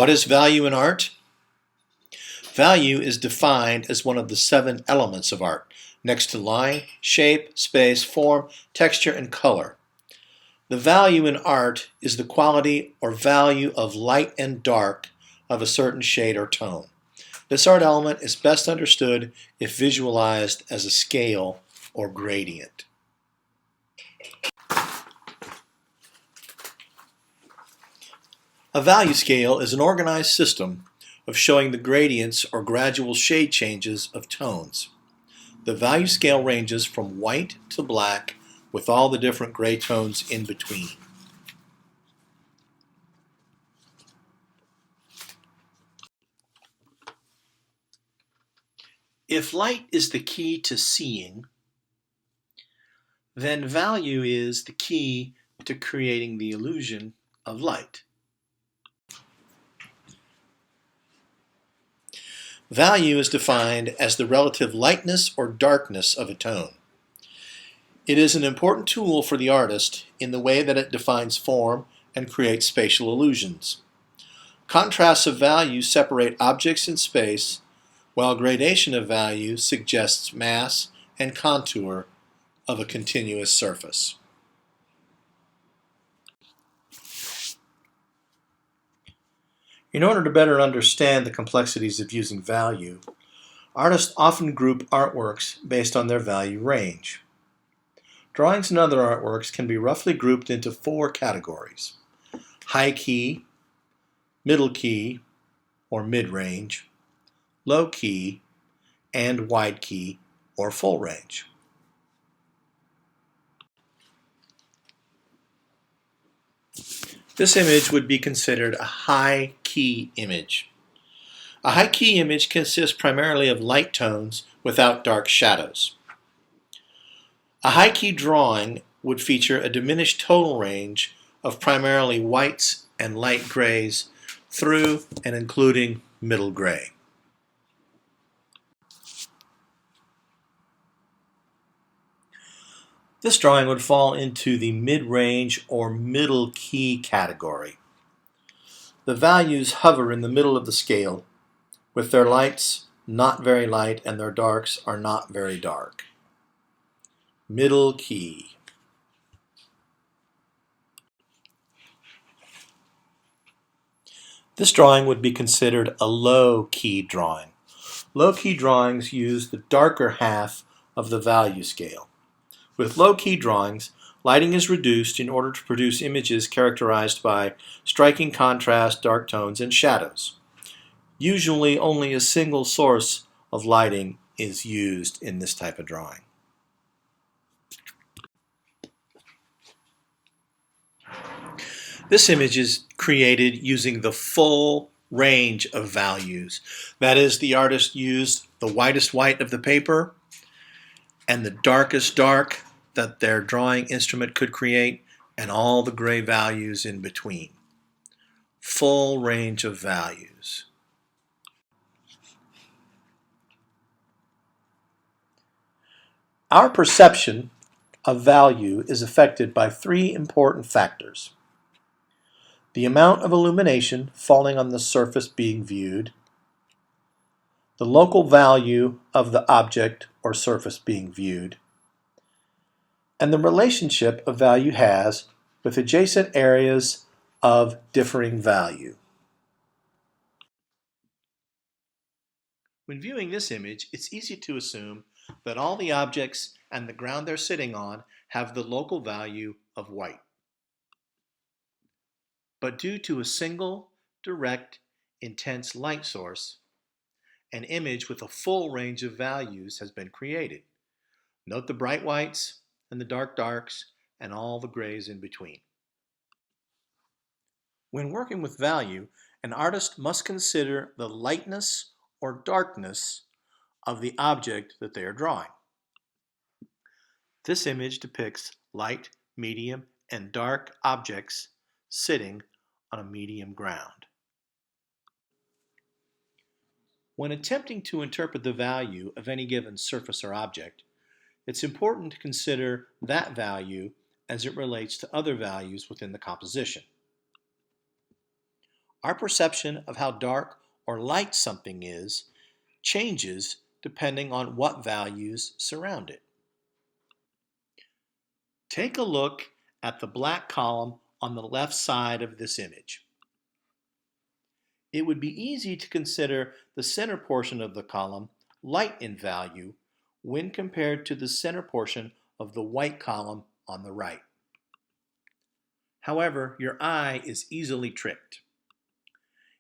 What is value in art? Value is defined as one of the 7 elements of art, next to line, shape, space, form, texture, and color. The value in art is the quality or value of light and dark of a certain shade or tone. This art element is best understood if visualized as a scale or gradient. A value scale is an organized system of showing the gradients or gradual shade changes of tones. The value scale ranges from white to black with all the different gray tones in between. If light is the key to seeing, then value is the key to creating the illusion of light. Value is defined as the relative lightness or darkness of a tone. It is an important tool for the artist in the way that it defines form and creates spatial illusions. Contrasts of value separate objects in space, while gradation of value suggests mass and contour of a continuous surface. In order to better understand the complexities of using value, artists often group artworks based on their value range. Drawings and other artworks can be roughly grouped into 4 categories: high key, middle key or mid-range, low key, and wide key or full range. This image would be considered a high key image. A high key image consists primarily of light tones without dark shadows. A high key drawing would feature a diminished tonal range of primarily whites and light grays through and including middle gray. This drawing would fall into the mid-range or middle key category. The values hover in the middle of the scale, with their lights not very light and their darks are not very dark. Middle key. This drawing would be considered a low key drawing. Low key drawings use the darker half of the value scale. With low key drawings, lighting is reduced in order to produce images characterized by striking contrast, dark tones, and shadows. Usually only a single source of lighting is used in this type of drawing. This image is created using the full range of values. That is, the artist used the whitest white of the paper and the darkest dark that their drawing instrument could create, and all the gray values in between. Full range of values. Our perception of value is affected by 3 important factors: the amount of illumination falling on the surface being viewed, the local value of the object or surface being viewed, and the relationship a value has with adjacent areas of differing value. When viewing this image, it's easy to assume that all the objects and the ground they're sitting on have the local value of white. But due to a single, direct, intense light source, an image with a full range of values has been created. Note the bright whites and the dark darks and all the grays in between. When working with value, an artist must consider the lightness or darkness of the object that they are drawing. This image depicts light, medium, and dark objects sitting on a medium ground. When attempting to interpret the value of any given surface or object, it's important to consider that value as it relates to other values within the composition. Our perception of how dark or light something is changes depending on what values surround it. Take a look at the black column on the left side of this image. It would be easy to consider the center portion of the column light in value when compared to the center portion of the white column on the right. However, your eye is easily tricked.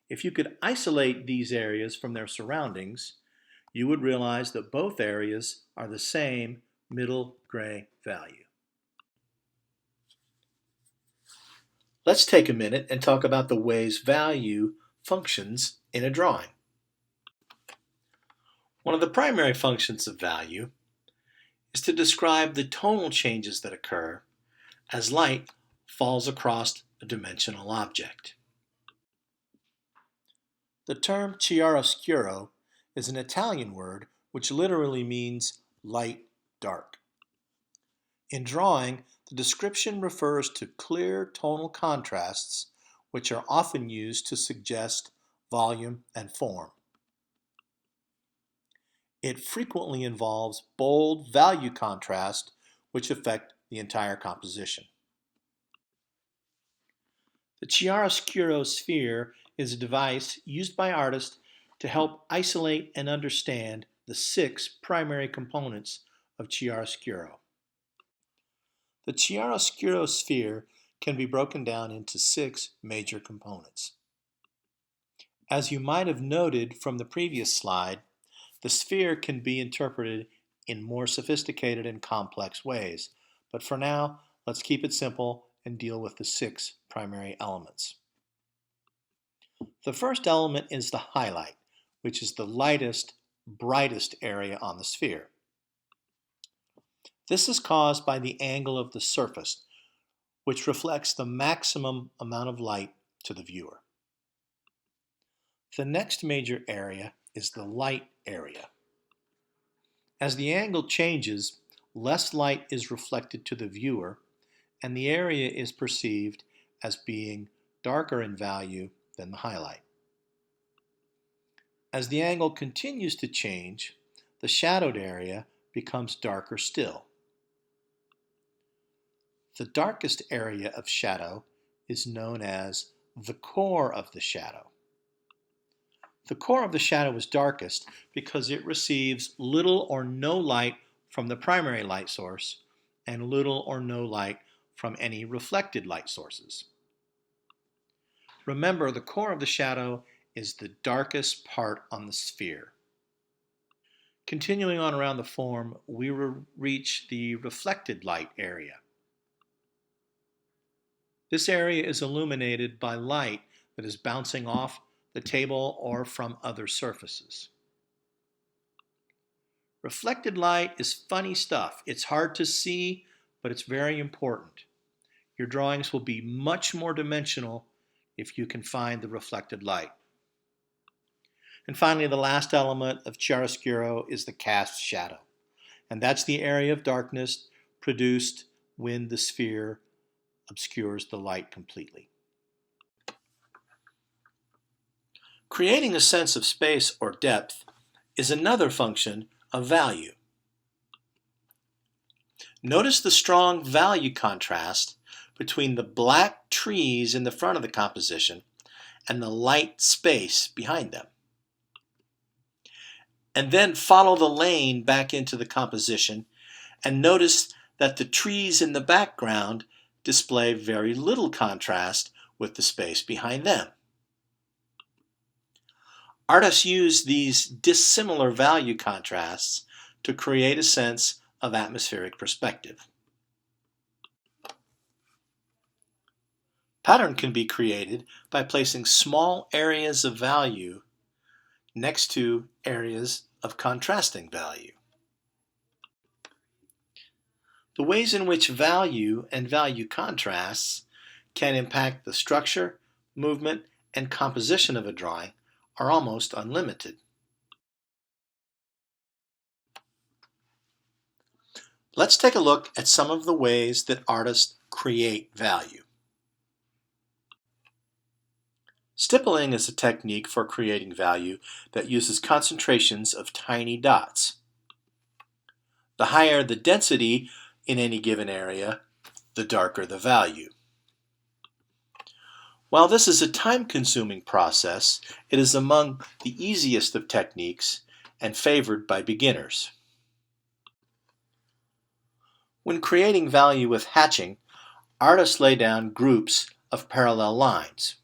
If you could isolate these areas from their surroundings, you would realize that both areas are the same middle gray value. Let's take a minute and talk about the ways value functions in a drawing. One of the primary functions of value is to describe the tonal changes that occur as light falls across a dimensional object. The term chiaroscuro is an Italian word which literally means light dark. In drawing, the description refers to clear tonal contrasts which are often used to suggest volume and form. It frequently involves bold value contrast which affect the entire composition. The chiaroscuro sphere is a device used by artists to help isolate and understand the 6 primary components of chiaroscuro. The chiaroscuro sphere can be broken down into 6 major components. As you might have noted from the previous slide, the sphere can be interpreted in more sophisticated and complex ways, but for now, let's keep it simple and deal with the 6 primary elements. The first element is the highlight, which is the lightest, brightest area on the sphere. This is caused by the angle of the surface, which reflects the maximum amount of light to the viewer. The next major area is the light area. As the angle changes, less light is reflected to the viewer, and the area is perceived as being darker in value than the highlight. As the angle continues to change, the shadowed area becomes darker still. The darkest area of shadow is known as the core of the shadow. The core of the shadow is darkest because it receives little or no light from the primary light source and little or no light from any reflected light sources. Remember, the core of the shadow is the darkest part on the sphere. Continuing on around the form, we will reach the reflected light area. This area is illuminated by light that is bouncing off the table or from other surfaces. Reflected light is funny stuff. It's hard to see, but it's very important. Your drawings will be much more dimensional if you can find the reflected light. And finally, the last element of chiaroscuro is the cast shadow. And that's the area of darkness produced when the sphere obscures the light completely. Creating a sense of space or depth is another function of value. Notice the strong value contrast between the black trees in the front of the composition and the light space behind them. And then follow the lane back into the composition and notice that the trees in the background display very little contrast with the space behind them. Artists use these dissimilar value contrasts to create a sense of atmospheric perspective. Pattern can be created by placing small areas of value next to areas of contrasting value. The ways in which value and value contrasts can impact the structure, movement, and composition of a drawing are almost unlimited. Let's take a look at some of the ways that artists create value. Stippling is a technique for creating value that uses concentrations of tiny dots. The higher the density in any given area, the darker the value. While this is a time-consuming process, it is among the easiest of techniques and favored by beginners. When creating value with hatching, artists lay down groups of parallel lines.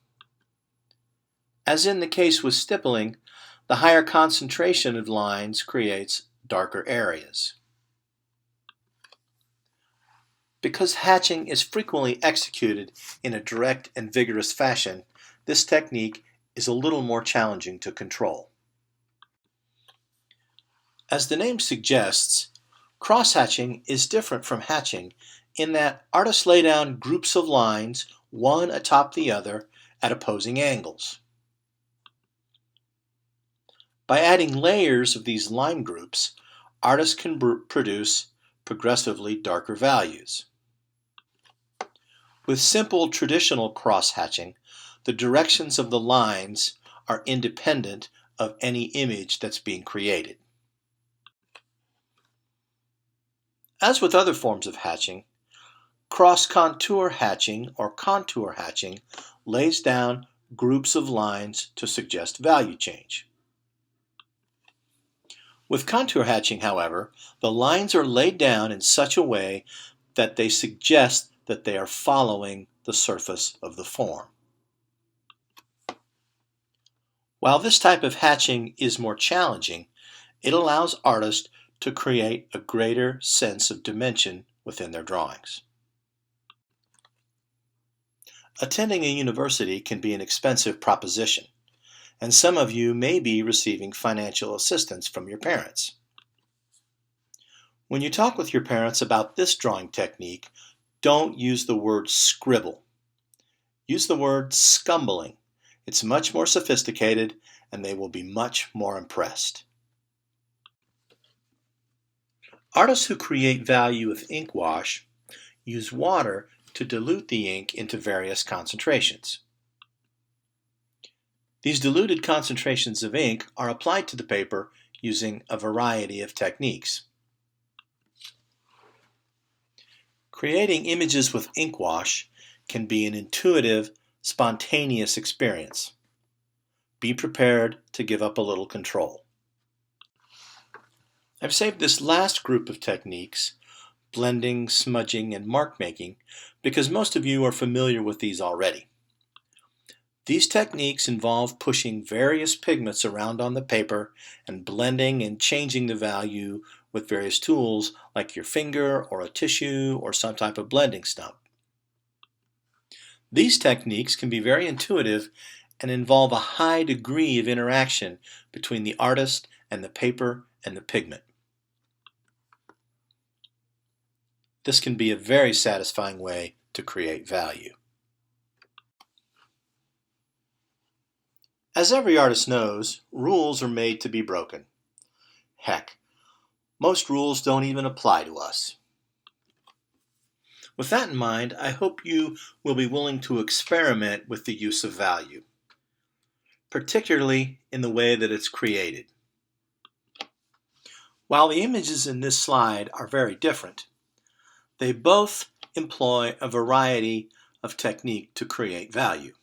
As in the case with stippling, the higher concentration of lines creates darker areas. Because hatching is frequently executed in a direct and vigorous fashion, this technique is a little more challenging to control. As the name suggests, cross-hatching is different from hatching in that artists lay down groups of lines, one atop the other, at opposing angles. By adding layers of these line groups, artists can produce progressively darker values. With simple traditional cross-hatching, the directions of the lines are independent of any image that's being created. As with other forms of hatching, cross-contour hatching or contour hatching lays down groups of lines to suggest value change. With contour hatching, however, the lines are laid down in such a way that they suggest that they are following the surface of the form. While this type of hatching is more challenging, it allows artists to create a greater sense of dimension within their drawings. Attending a university can be an expensive proposition, and some of you may be receiving financial assistance from your parents. When you talk with your parents about this drawing technique, don't use the word scribble. Use the word scumbling. It's much more sophisticated, and they will be much more impressed. Artists who create value with ink wash use water to dilute the ink into various concentrations. These diluted concentrations of ink are applied to the paper using a variety of techniques. Creating images with ink wash can be an intuitive, spontaneous experience. Be prepared to give up a little control. I've saved this last group of techniques, blending, smudging, and mark making, because most of you are familiar with these already. These techniques involve pushing various pigments around on the paper and blending and changing the value with various tools like your finger or a tissue or some type of blending stump. These techniques can be very intuitive and involve a high degree of interaction between the artist and the paper and the pigment. This can be a very satisfying way to create value. As every artist knows, rules are made to be broken. Heck, most rules don't even apply to us. With that in mind, I hope you will be willing to experiment with the use of value, particularly in the way that it's created. While the images in this slide are very different, they both employ a variety of technique to create value,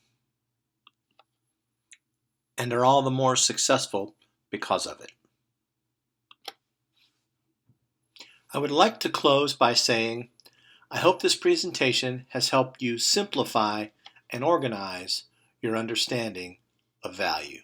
and are all the more successful because of it. I would like to close by saying, I hope this presentation has helped you simplify and organize your understanding of value.